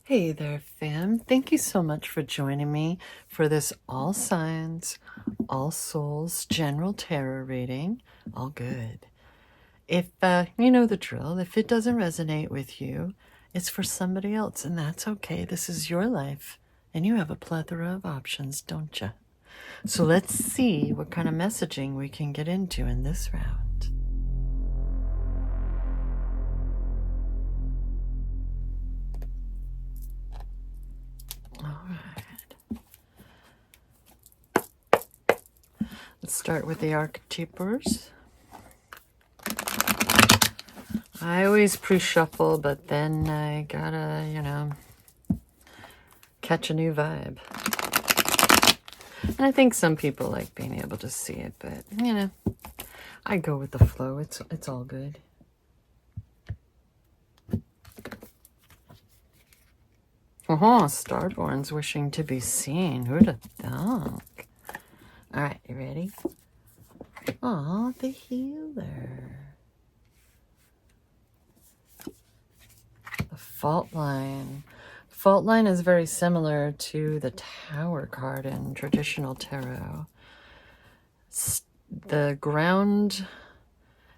Hey there, fam. Thank you so much for joining me for this All Signs, All Souls General Tarot reading. All good. If you know the drill, if it doesn't resonate with you, it's for somebody else, and that's okay. This is your life, and you have a plethora of options, don't you? So let's see what kind of messaging we can get into in this round. All right. Let's start with the archetypers. I always pre-shuffle, but then I gotta, catch a new vibe. And I think some people like being able to see it, but, I go with the flow. It's all good. Starborn's wishing to be seen. Who'd have thunk? All right, you ready? Aw, the healer. The fault line. Fault line is very similar to the Tower card in traditional tarot. The ground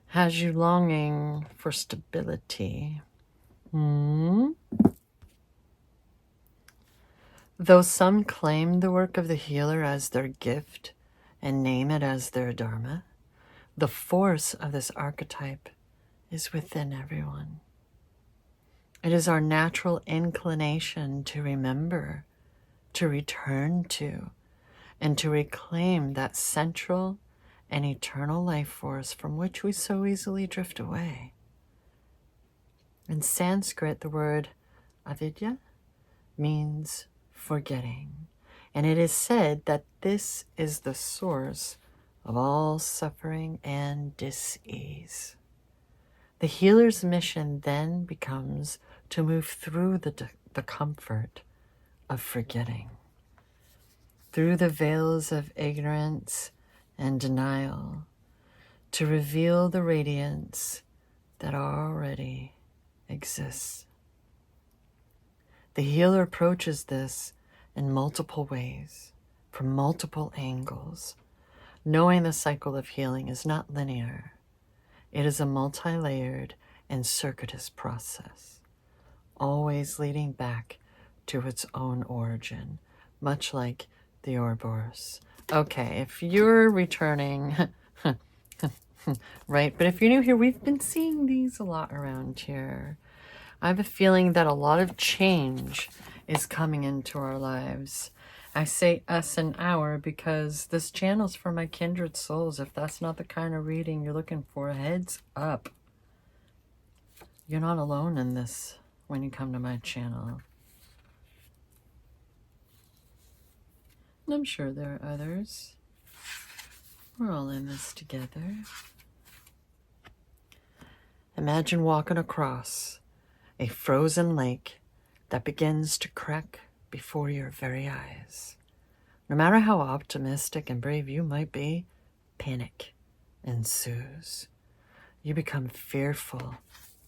has you longing for stability. Though some claim the work of the healer as their gift and name it as their dharma, the force of this archetype is within everyone. It is our natural inclination to remember, to return to, and to reclaim that central and eternal life force from which we so easily drift away. In Sanskrit, the word avidya means forgetting, and it is said that this is the source of all suffering and dis-ease. The healer's mission then becomes to move through the comfort of forgetting, through the veils of ignorance and denial, to reveal the radiance that already exists. The healer approaches this in multiple ways, from multiple angles, knowing the cycle of healing is not linear. It is a multi-layered and circuitous process, always leading back to its own origin, much like the Ouroboros. Okay, if you're returning, right, but if you're new here, we've been seeing these a lot around here. I have a feeling that a lot of change is coming into our lives. I say us and our because this channel's for my kindred souls. If that's not the kind of reading you're looking for, heads up. You're not alone in this when you come to my channel. And I'm sure there are others. We're all in this together. Imagine walking across a frozen lake that begins to crack before your very eyes. No matter how optimistic and brave you might be, panic ensues. You become fearful,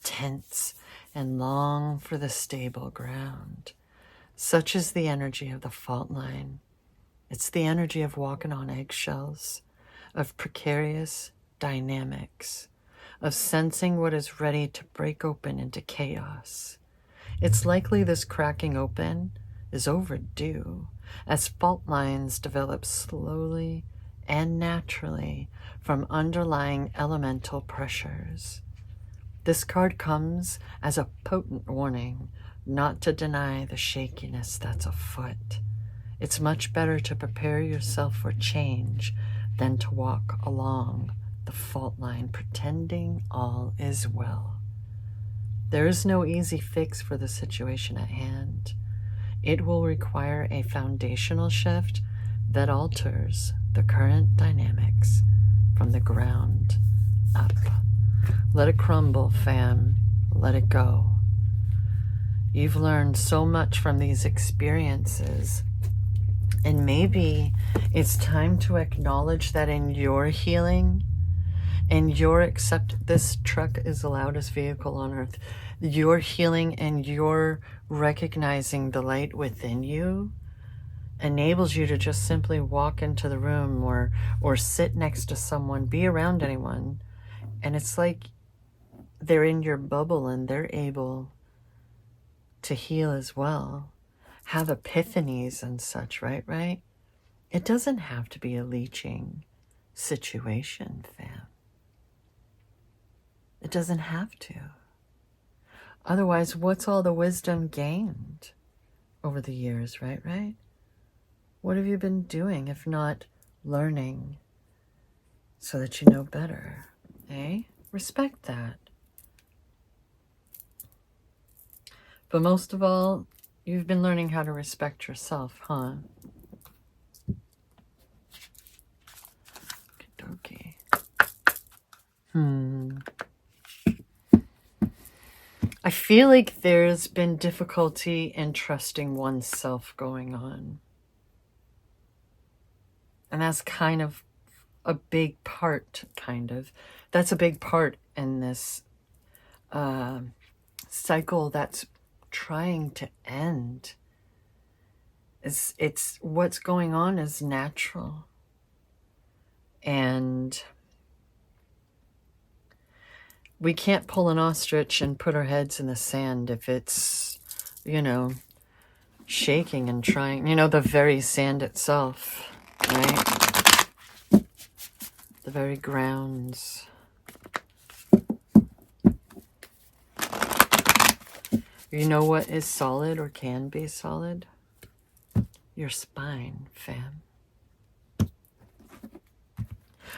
tense, and long for the stable ground. Such is the energy of the fault line. It's the energy of walking on eggshells, of precarious dynamics, of sensing what is ready to break open into chaos. It's likely this cracking open is overdue, as fault lines develop slowly and naturally from underlying elemental pressures. This card comes as a potent warning not to deny the shakiness that's afoot. It's much better to prepare yourself for change than to walk along the fault line pretending all is well. There is no easy fix for the situation at hand. It will require a foundational shift that alters the current dynamics from the ground up. Let it crumble, fam. Let it go. You've learned so much from these experiences, and maybe it's time to acknowledge that in your healing and this truck is the loudest vehicle on earth. Your healing and your recognizing the light within you enables you to just simply walk into the room or sit next to someone, be around anyone, and it's like they're in your bubble and they're able to heal as well, have epiphanies and such, right? It doesn't have to be a leeching situation, fam. It doesn't have to. Otherwise, what's all the wisdom gained over the years, right? What have you been doing if not learning so that you know better? Eh? Respect that. But most of all, you've been learning how to respect yourself, huh? Okey-dokey. I feel like there's been difficulty in trusting oneself going on. And that's kind of a big part, That's a big part in this cycle that's trying to end. It's what's going on is natural. And we can't pull an ostrich and put our heads in the sand if it's, shaking and trying, the very sand itself, right? The very grounds. You know what is solid or can be solid? Your spine, fam.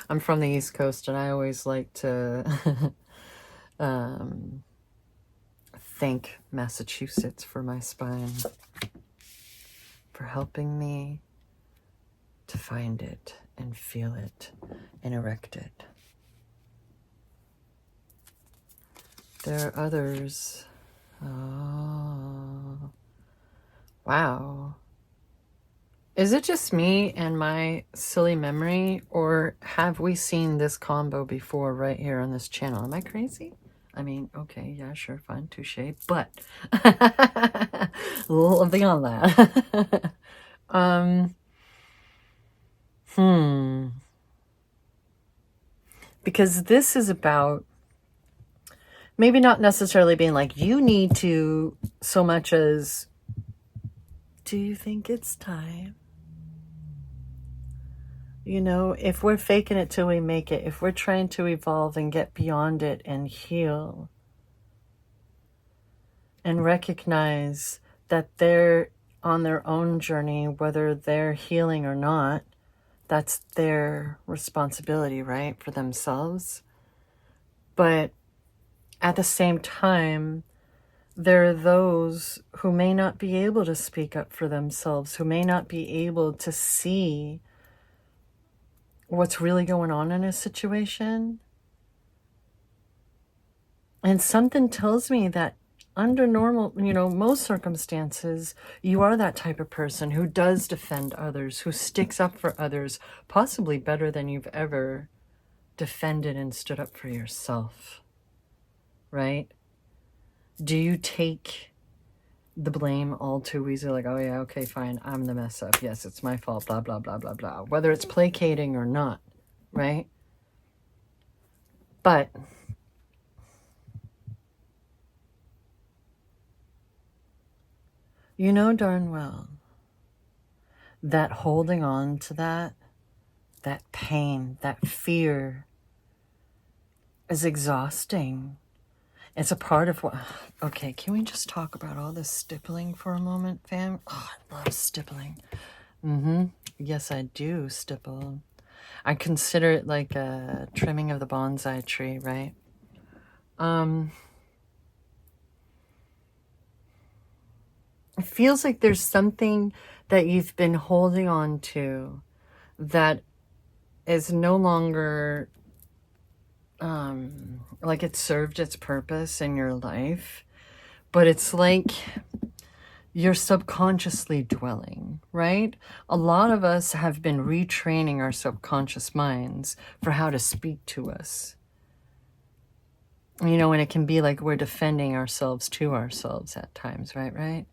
I'm from the East Coast and I always like to thank Massachusetts for my spine, for helping me to find it and feel it and erect it. There are others. Oh, wow. Is it just me and my silly memory, or have we seen this combo before right here on this channel? Am I crazy? I mean, okay, yeah, sure, fine, touche, but a little beyond that. Because this is about maybe not necessarily being like, you need to, so much as, do you think it's time? If we're faking it till we make it, if we're trying to evolve and get beyond it and heal and recognize that they're on their own journey, whether they're healing or not, that's their responsibility, right, for themselves. But at the same time, there are those who may not be able to speak up for themselves, who may not be able to see what's really going on in a situation. And something tells me that under normal, most circumstances, you are that type of person who does defend others, who sticks up for others, possibly better than you've ever defended and stood up for yourself, right? Do you take the blame all too easily? Like, oh yeah, okay, fine, I'm the mess up. Yes, it's my fault, blah, blah, blah, blah, blah. Whether it's placating or not, right? But you know darn well that holding on to that pain, that fear is exhausting. It's a part of what... Okay, can we just talk about all this stippling for a moment, fam? Oh, I love stippling. Yes, I do stipple. I consider it like a trimming of the bonsai tree, right? It feels like there's something that you've been holding on to that is no longer like it served its purpose in your life, but it's like you're subconsciously dwelling, right? A lot of us have been retraining our subconscious minds for how to speak to us, You know, and it can be like we're defending ourselves to ourselves at times, right?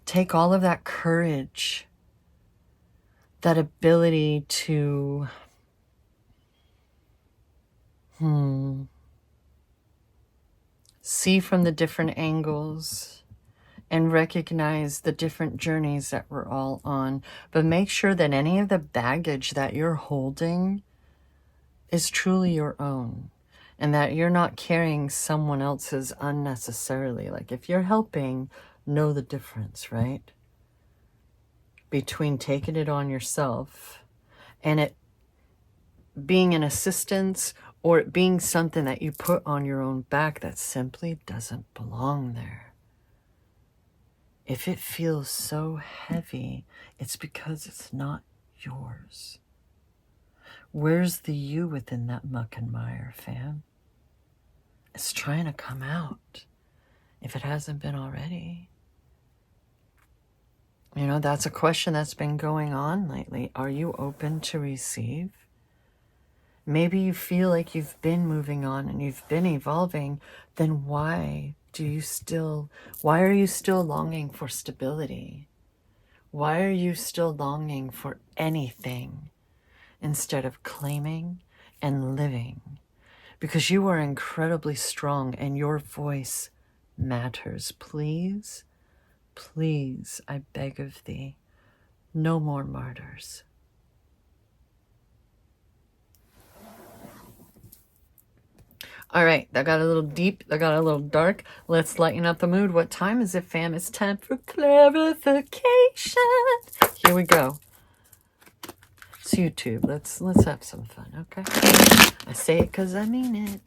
Take all of that courage, that ability to see from the different angles and recognize the different journeys that we're all on. But make sure that any of the baggage that you're holding is truly your own, and that you're not carrying someone else's unnecessarily. Like if you're helping, know the difference, right? Between taking it on yourself and it being an assistance, or it being something that you put on your own back that simply doesn't belong there. If it feels so heavy, it's because it's not yours. Where's the you within that muck and mire, fam? It's trying to come out, if it hasn't been already. You know, that's a question that's been going on lately. Are you open to receive? Maybe you feel like you've been moving on and you've been evolving. Then why are you still longing for stability? Why are you still longing for anything instead of claiming and living? Because you are incredibly strong and your voice matters. Please, please, I beg of thee, no more martyrs. All right, that got a little deep, that got a little dark. Let's lighten up the mood. What time is it, fam? It's time for clarification. Here we go. It's YouTube. Let's have some fun, okay? I say it because I mean it.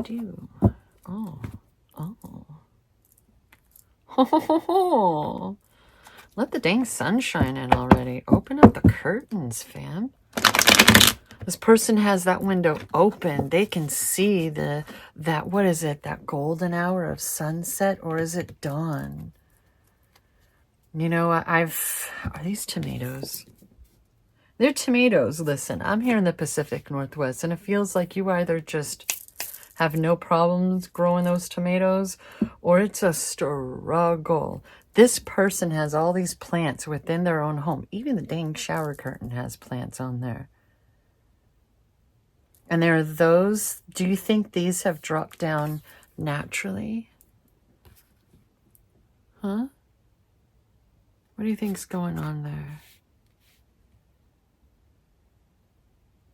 Do. Oh. Let the dang sun shine in already. Open up the curtains, fam. This person has that window open. They can see what is it, that golden hour of sunset, or is it dawn? You know, are these tomatoes? They're tomatoes. Listen, I'm here in the Pacific Northwest, and it feels like you either just have no problems growing those tomatoes, or it's a struggle. This person has all these plants within their own home. Even the dang shower curtain has plants on there. And there are those, do you think these have dropped down naturally? Huh? What do you think's going on there?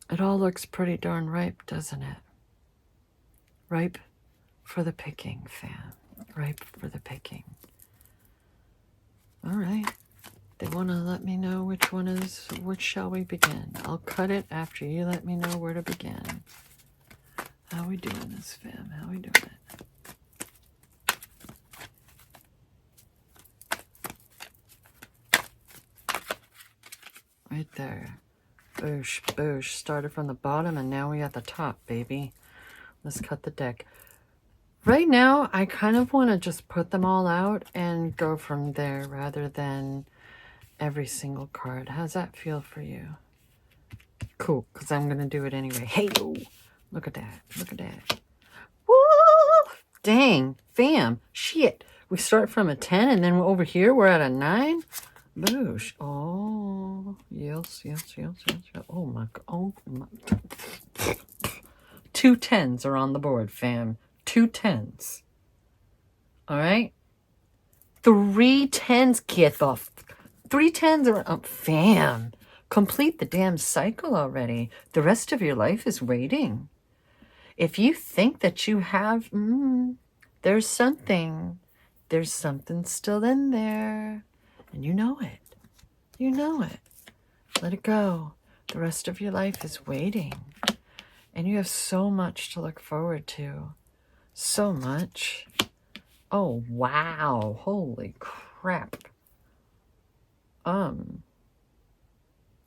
It all looks pretty darn ripe, doesn't it? Ripe for the picking, fam. Ripe for the picking. All right. They want to let me know which one is, which shall we begin? I'll cut it after you let me know where to begin. How we doing this, fam? How we doing it? Right there. Boosh, boosh. Started from the bottom and now we at the top, baby. Let's cut the deck. Right now, I kind of want to just put them all out and go from there rather than every single card. How's that feel for you? Cool, because I'm going to do it anyway. Hey, oh, look at that. Look at that. Woo! Dang, fam. Shit. We start from a 10 and then over here we're at a 9. Boosh. Oh, yes. Oh, my. 2 10s are on the board, fam. 2 10s. All right? 3 10s, get off. 3 10s are up, fam. Complete the damn cycle already. The rest of your life is waiting. If you think that you have, there's something still in there. And you know it. You know it. Let it go. The rest of your life is waiting. And you have so much to look forward to. So much. Oh, wow. Holy crap.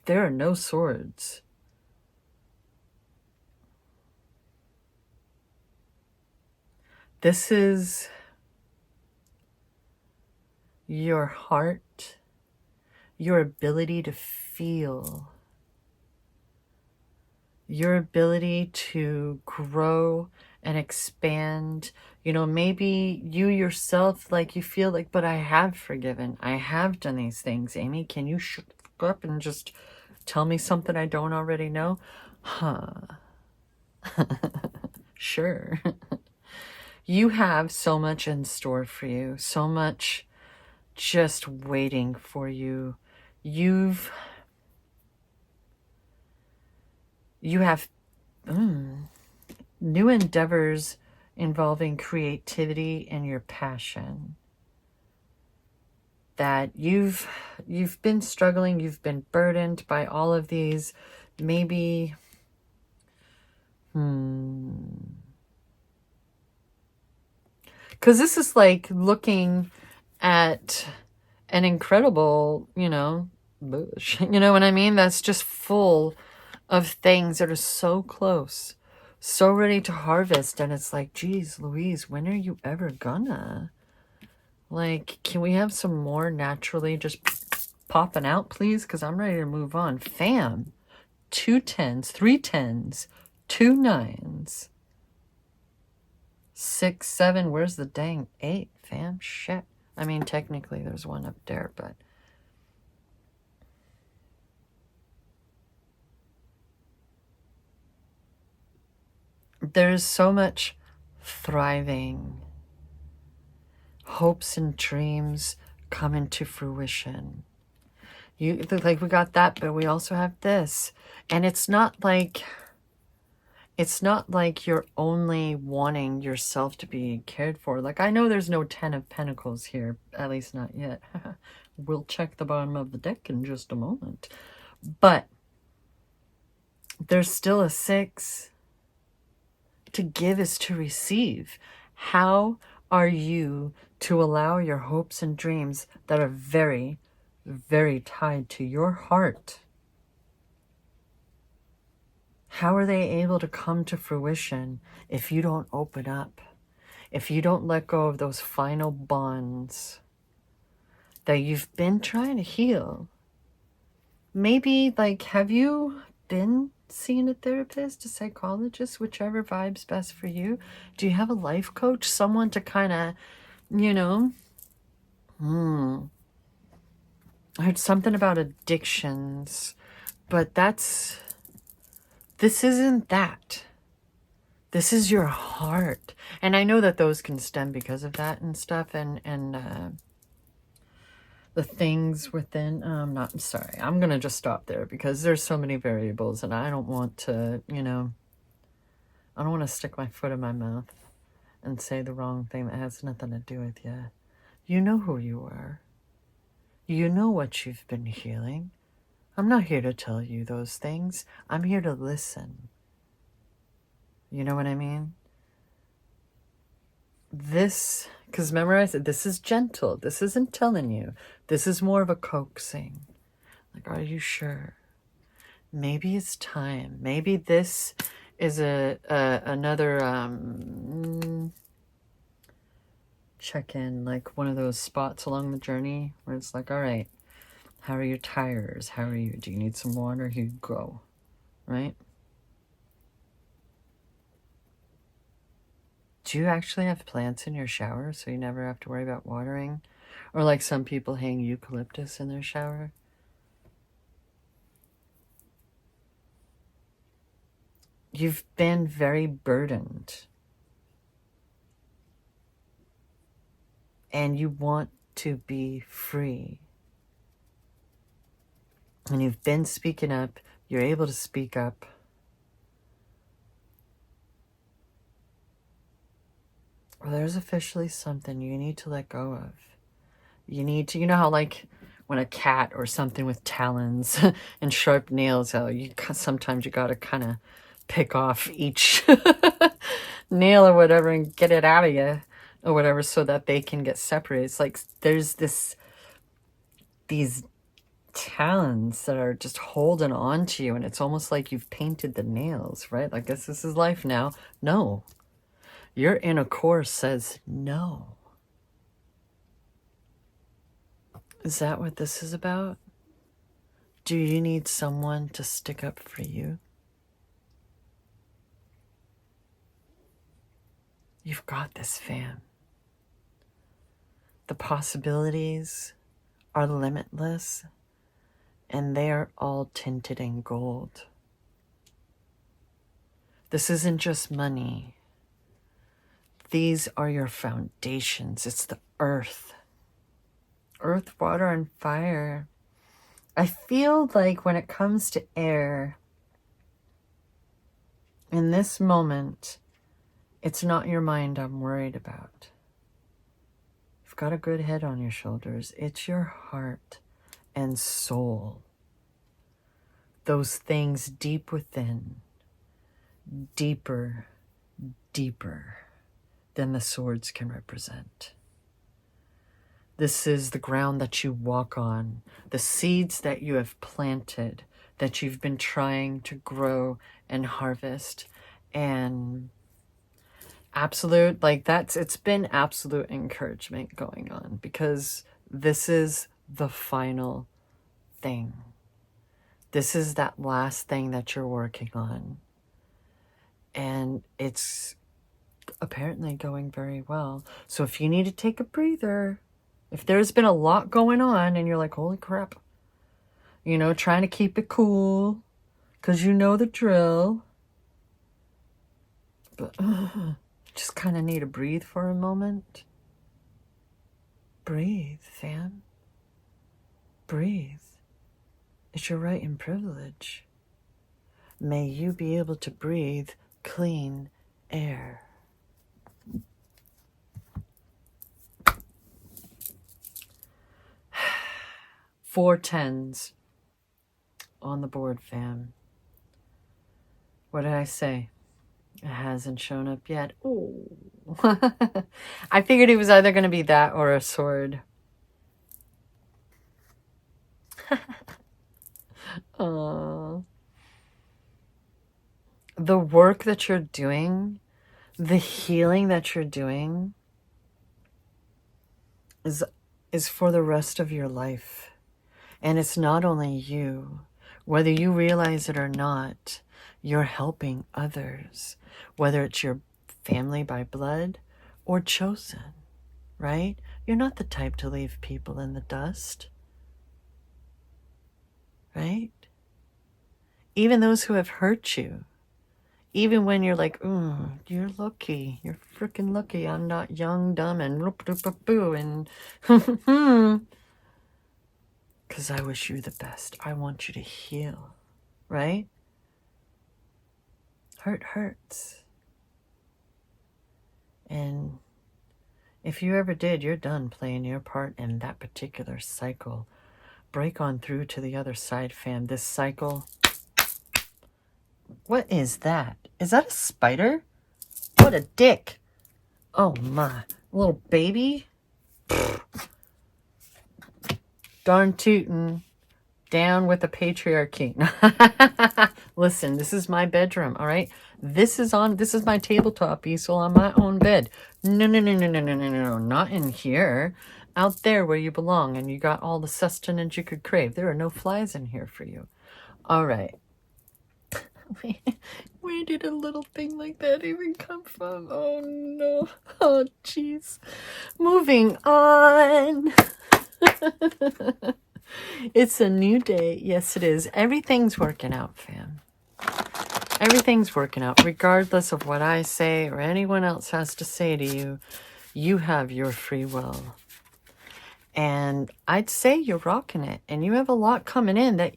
There are no swords. This is your heart, your ability to feel your ability to grow and expand. You know, maybe you yourself, like, you feel like, but I have forgiven. I have done these things. Amy, can you shut up and just tell me something I don't already know? Huh. Sure. You have so much in store for you, so much just waiting for you. You have new endeavors involving creativity and your passion that you've been struggling, you've been burdened by all of these, maybe because this is like looking at an incredible, bush, you know what I mean, that's just full of things that are so close, so ready to harvest, and it's like, geez Louise, when are you ever gonna, like, can we have some more naturally just popping out, please? Because I'm ready to move on. Fam, 2 10s, 3 10s, 2 9s, 6 7. Where's the dang 8, fam? Shit. I mean, technically there's one up there, but there's so much thriving, hopes and dreams come into fruition. You, like, we got that, but we also have this, and it's not like you're only wanting yourself to be cared for. Like, I know there's no 10 of Pentacles here, at least not yet. We'll check the bottom of the deck in just a moment, but there's still a 6. To give is to receive. How are you to allow your hopes and dreams that are very, very tied to your heart? How are they able to come to fruition if you don't open up? If you don't let go of those final bonds that you've been trying to heal? Maybe, like, have you been seeing a therapist, a psychologist, whichever vibe's best for you? Do you have a life coach, someone to kind of, I heard something about addictions, but this isn't that. This is your heart. And I know that those can stem because of that and stuff, and the things within, I'm sorry, I'm going to just stop there because there's so many variables, and I don't want to, I don't want to stick my foot in my mouth and say the wrong thing that has nothing to do with you. You know who you are. You know what you've been healing. I'm not here to tell you those things. I'm here to listen. You know what I mean? This, because remember I said, this is gentle. This isn't telling you. This is more of a coaxing. Like, are you sure? Maybe it's time. Maybe this is another check-in, like one of those spots along the journey where it's like, all right, how are your tires? How are you? Do you need some water? Here you go. Right? Do you actually have plants in your shower so you never have to worry about watering? Or like some people hang eucalyptus in their shower? You've been very burdened. And you want to be free. And you've been speaking up. You're able to speak up. Well, there's officially something you need to let go of. You need to, you know how, like, when a cat or something with talons and sharp nails, how sometimes you got to kind of pick off each nail or whatever and get it out of you or whatever so that they can get separated. It's like there's these talons that are just holding on to you, and it's almost like you've painted the nails, right? I guess this is life now. No. Your inner core says no. Is that what this is about? Do you need someone to stick up for you? You've got this, fam. The possibilities are limitless, and they are all tinted in gold. This isn't just money. These are your foundations. It's the earth. Earth, water, and fire. I feel like when it comes to air, in this moment, it's not your mind I'm worried about. You've got a good head on your shoulders. It's your heart and soul. Those things deep within, deeper, deeper than the swords can represent. This is the ground that you walk on, the seeds that you have planted, that you've been trying to grow and harvest. And absolute, like it's been absolute encouragement going on, because this is the final thing. This is that last thing that you're working on. And it's apparently going very well. So if you need to take a breather, if there's been a lot going on and you're like, holy crap, you know, trying to keep it cool because you know the drill, but just kind of need to breathe for a moment. Breathe, fam. Breathe. It's your right and privilege. May you be able to breathe clean air. Four 10s on the board, fam. What did I say? It hasn't shown up yet. Oh, I figured it was either going to be that or a sword. The work that you're doing, the healing that you're doing is for the rest of your life. And it's not only you. Whether you realize it or not, you're helping others. Whether it's your family by blood or chosen, right? You're not the type to leave people in the dust, right? Even those who have hurt you. Even when you're like, you're lucky. You're freaking lucky. I'm not young, dumb, and and because I wish you the best. I want you to heal, right? Hurt hurts. And if you ever did, you're done playing your part in that particular cycle. Break on through to the other side, fam. This cycle. What is that? Is that a spider? What a dick. Oh my. Little baby. Darn tootin'. Down with the patriarchy. Listen, this is my bedroom, all right? This is my tabletop easel on my own bed. No, not in here. Out there where you belong and you got all the sustenance you could crave. There are no flies in here for you. All right. Where did a little thing like that even come from? Oh no. Oh jeez. Moving on. It's a new day. Yes, it is. Everything's working out, fam. Everything's working out. Regardless of what I say or anyone else has to say to you, you have your free will. And I'd say you're rocking it. And you have a lot coming in that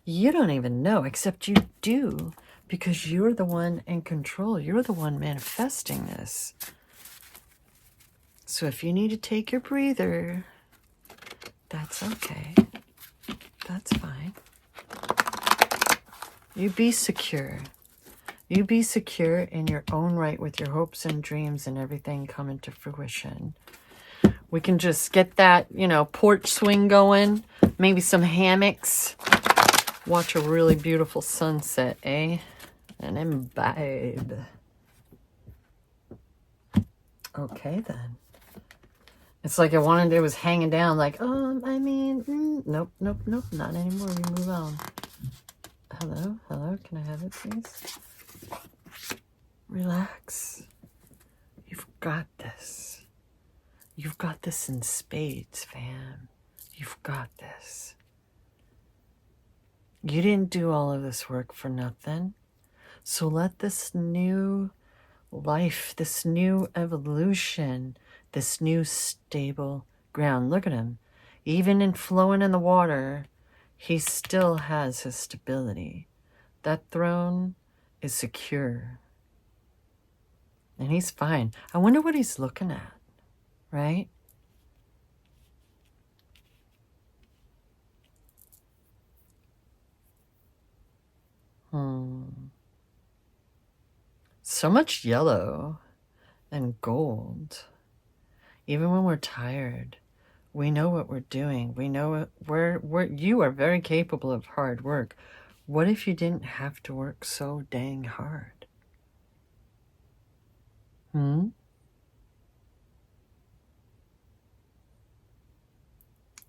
you don't even know, except you do. Because you're the one in control. You're the one manifesting this. So if you need to take your breather, that's okay. That's fine. You be secure. You be secure in your own right with your hopes and dreams and everything coming to fruition. We can just get that, porch swing going. Maybe some hammocks. Watch a really beautiful sunset, eh? And imbibe. Okay, then. It's like it was hanging down like, nope, not anymore. We move on. Hello, can I have it, please? Relax. You've got this. You've got this in spades, fam. You've got this. You didn't do all of this work for nothing. So let this new life, this new evolution, this new stable ground. Look at him. Even in flowing in the water, he still has his stability. That throne is secure. And he's fine. I wonder what he's looking at, right? So much yellow and gold. Even when we're tired, we know what we're doing. We know you are very capable of hard work. What if you didn't have to work so dang hard?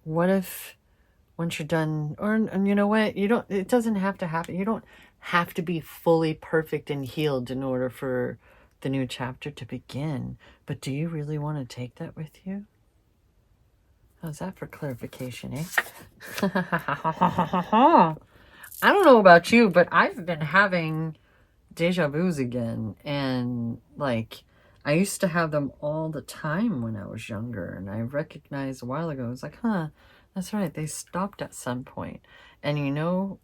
What if once you're done, and you know what, it doesn't have to happen. You don't have to be fully perfect and healed in order for the new chapter to begin. But do you really want to take that with you? How's that for clarification, eh? I don't know about you, but I've been having deja vus again. And like, I used to have them all the time when I was younger. And I recognized a while ago, I was like, that's right. They stopped at some point. And you know,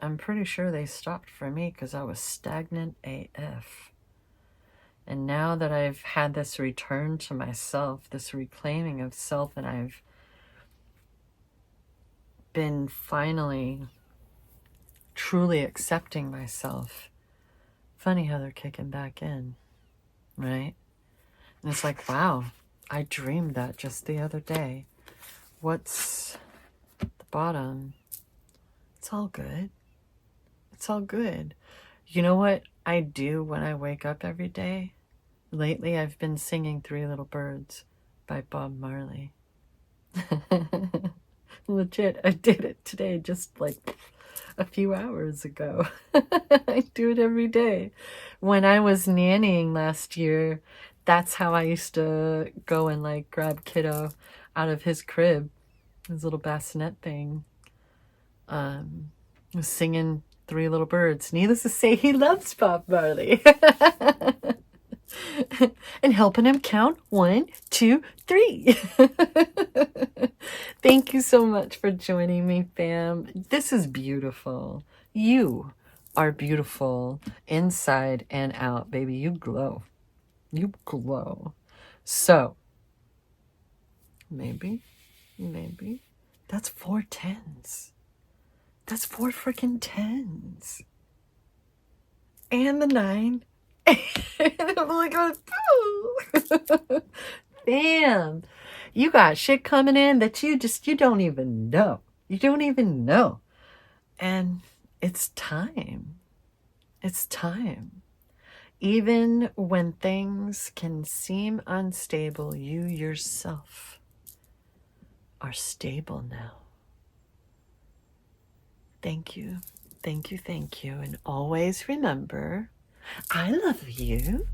I'm pretty sure they stopped for me because I was stagnant AF. And now that I've had this return to myself, this reclaiming of self, and I've been finally truly accepting myself, funny how they're kicking back in, right? And it's like, wow, I dreamed that just the other day. What's the bottom? It's all good. It's all good. You know what I do when I wake up every day? Lately, I've been singing 3 Little Birds by Bob Marley. Legit, I did it today, just like a few hours ago. I do it every day. When I was nannying last year, that's how I used to go and like grab kiddo out of his crib, his little bassinet thing. Was singing 3 Little Birds. Needless to say, he loves Bob Marley. And helping him count 1, 2, 3. Thank you so much for joining me, fam. This is beautiful. You are beautiful inside and out, baby. You glow. You glow. So, maybe, that's 4 10s. That's 4 freaking 10s. And the 9. I'm like, oh, damn. You got shit coming in that you don't even know. You don't even know. And it's time. It's time. Even when things can seem unstable, you yourself are stable now. Thank you. Thank you. Thank you. And always remember, I love you.